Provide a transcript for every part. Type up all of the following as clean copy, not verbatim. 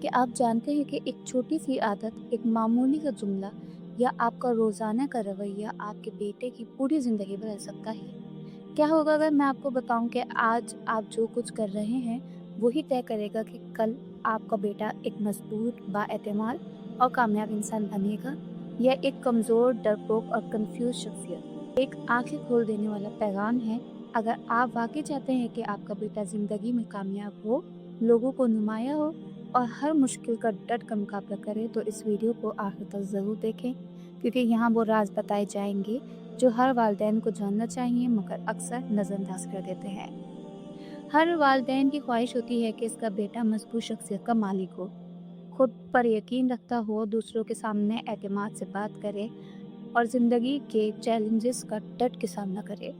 कि आप जानते हैं कि एक छोटी सी आदत, एक मामूली सा जुमला या आपका रोज़ाना का रवैया आपके बेटे की पूरी ज़िंदगी बदल सकता है। क्या होगा अगर मैं आपको बताऊं कि आज आप जो कुछ कर रहे हैं वही तय करेगा कि कल आपका बेटा एक मजबूत, बाएतमाद और कामयाब इंसान बनेगा या एक कमज़ोर, डरपोक और कंफ्यूज शख्सियत। एक आंखें खोल देने वाला पैगाम है। अगर आप वाकई चाहते हैं कि आपका बेटा ज़िंदगी में कामयाब हो, लोगों को नुमाया हो और हर मुश्किल का डट कर मुकाबला करें, तो इस वीडियो को आखिर तक ज़रूर देखें, क्योंकि यहाँ वो राज बताए जाएंगे जो हर वालिदैन को जानना चाहिए मगर अक्सर नज़रअंदाज कर देते हैं। हर वालिदैन की ख्वाहिश होती है कि इसका बेटा मजबूत शख्सियत का मालिक हो, खुद पर यकीन रखता हो, दूसरों के सामने एतमाद से बात करे और ज़िंदगी के चैलेंजेस का डट के सामना करे।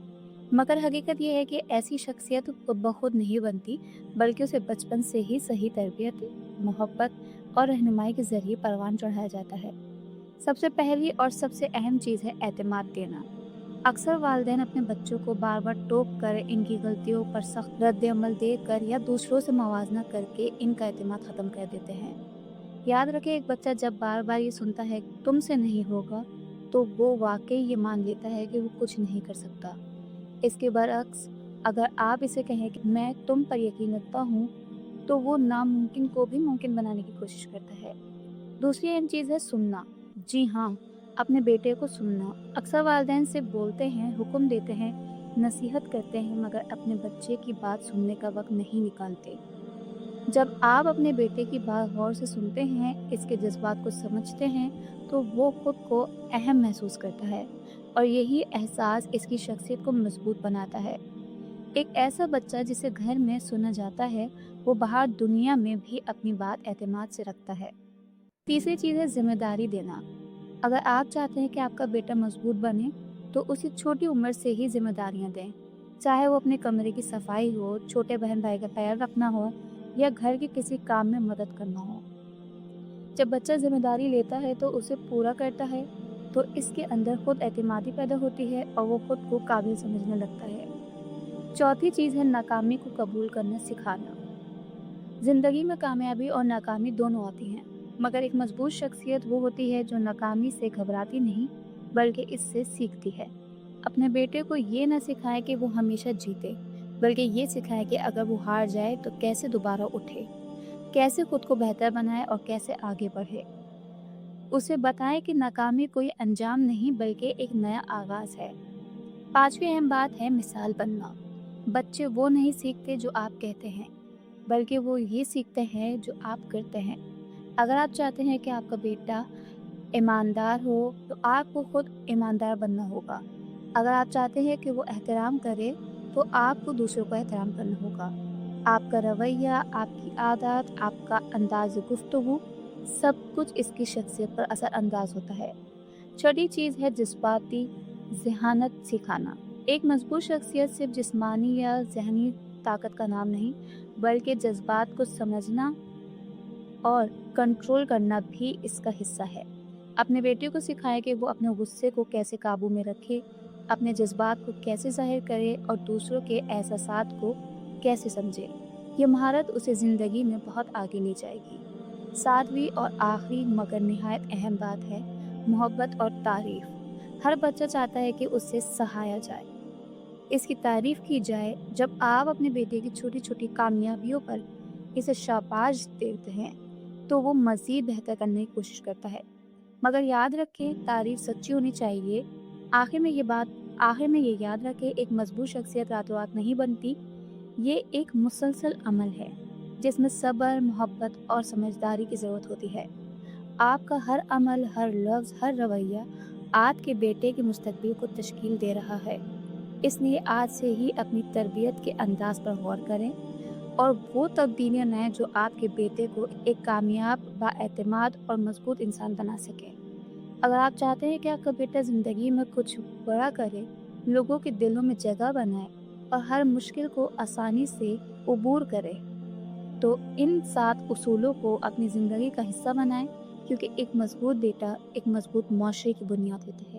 मगर हकीकत यह है कि ऐसी शख्सियत खुद ब खुद नहीं बनती, बल्कि उसे बचपन से ही सही तरबियत, मोहब्बत और रहनुमाई के ज़रिए परवान चढ़ाया जाता है। सबसे पहली और सबसे अहम चीज़ है एतमाद देना। अक्सर वालिदैन अपने बच्चों को बार बार टोक कर, इनकी गलतियों पर सख्त रद्द-ए-अमल देकर या दूसरों से मवाजना करके इनका एतमाद ख़त्म कर देते हैं। याद रखें, एक बच्चा जब बार बार ये सुनता है तुमसे नहीं होगा, तो वो वाकई ये मान लेता है कि वो कुछ नहीं कर सकता। इसके बरअक्स, अगर आप इसे कहें कि मैं तुम पर यकीन रखता हूँ, तो वो नामुमकिन को भी मुमकिन बनाने की कोशिश करता है। दूसरी अहम चीज़ है सुनना। जी हाँ, अपने बेटे को सुनना। अक्सर वालिदैन से बोलते हैं, हुक्म देते हैं, नसीहत करते हैं, मगर अपने बच्चे की बात सुनने का वक्त नहीं निकालते। जब आप अपने बेटे की बात गौर से सुनते हैं, इसके जज्बात को समझते हैं, तो वो खुद को अहम महसूस करता है और यही एहसास इसकी शख्सियत को मजबूत बनाता है। एक ऐसा बच्चा जिसे घर में सुना जाता है, वो बाहर दुनिया में भी अपनी बात एतमाद से रखता है। तीसरी चीज़ है जिम्मेदारी देना। अगर आप चाहते हैं कि आपका बेटा मजबूत बने, तो उसे छोटी उम्र से ही जिम्मेदारियां दें। चाहे वो अपने कमरे की सफाई हो, छोटे बहन भाई का ख्याल रखना हो या घर के किसी काम में मदद करना हो। जब बच्चा जिम्मेदारी लेता है तो उसे पूरा करता है, तो इसके अंदर खुद एतमादी पैदा होती है और वो खुद को काबिल समझने लगता है। चौथी चीज़ है नाकामी को कबूल करना सिखाना। ज़िंदगी में कामयाबी और नाकामी दोनों आती हैं, मगर एक मजबूत शख्सियत वो होती है जो नाकामी से घबराती नहीं, बल्कि इससे सीखती है। अपने बेटे को ये ना सिखाए कि वो हमेशा जीते, बल्कि ये सिखाए कि अगर वो हार जाए तो कैसे दोबारा उठे, कैसे खुद को बेहतर बनाए और कैसे आगे बढ़े। उसे बताएं कि नाकामी कोई अंजाम नहीं, बल्कि एक नया आगाज़ है। पांचवी अहम बात है मिसाल बनना। बच्चे वो नहीं सीखते जो आप कहते हैं, बल्कि वो ये सीखते हैं जो आप करते हैं। अगर आप चाहते हैं कि आपका बेटा ईमानदार हो, तो आपको खुद ईमानदार बनना होगा। अगर आप चाहते हैं कि वो एहतराम करे, तो आपको दूसरों का एहतराम करना होगा। आपका रवैया, आपकी आदत, आपका अंदाज़ गुफ्तगू, सब कुछ इसकी शख्सियत पर असर अंदाज होता है। छठी चीज़ है जज्बाती ज़हानत सिखाना। एक मजबूत शख्सियत सिर्फ जिस्मानी या ज़हनी ताकत का नाम नहीं, बल्कि जज्बात को समझना और कंट्रोल करना भी इसका हिस्सा है। अपने बेटे को सिखाएं कि वो अपने गुस्से को कैसे काबू में रखे, अपने जज्बात को कैसे ज़ाहिर करे और दूसरों के एहसासात को कैसे समझे। ये महारत उसे ज़िंदगी में बहुत आगे ले जाएगी। सातवीं और आखिरी मगर निहायत अहम बात है मोहब्बत और तारीफ़। हर बच्चा चाहता है कि उससे सहाया जाए, इसकी तारीफ़ की जाए। जब आप अपने बेटे की छोटी छोटी कामयाबियों पर इसे शाबाश देते हैं, तो वो मज़ीद बेहतर करने की कोशिश करता है। मगर याद रखें, तारीफ़ सच्ची होनी चाहिए। आखिर में ये याद रखें, एक मजबूत शख्सियत रातों रात नहीं बनती। ये एक मुसलसल अमल है जिसमें सब्र, मोहब्बत और समझदारी की ज़रूरत होती है। आपका हर अमल, हर लफ्ज़, हर रवैया आपके बेटे के मुस्तकबिल को तश्कील दे रहा है। इसलिए आज से ही अपनी तरबियत के अंदाज पर गौर करें और वो तब्दीलियाँ लाएं जो आपके बेटे को एक कामयाब, बाएतमाद और मजबूत इंसान बना सकें। अगर आप चाहते हैं कि आपका बेटा ज़िंदगी में कुछ बड़ा करे, लोगों के दिलों में जगह बनाए और हर मुश्किल को आसानी से अबूर करे, तो इन 7 उसूलों को अपनी ज़िंदगी का हिस्सा बनाएं, क्योंकि एक मजबूत बेटा एक मजबूत माशरे की बुनियाद होती है।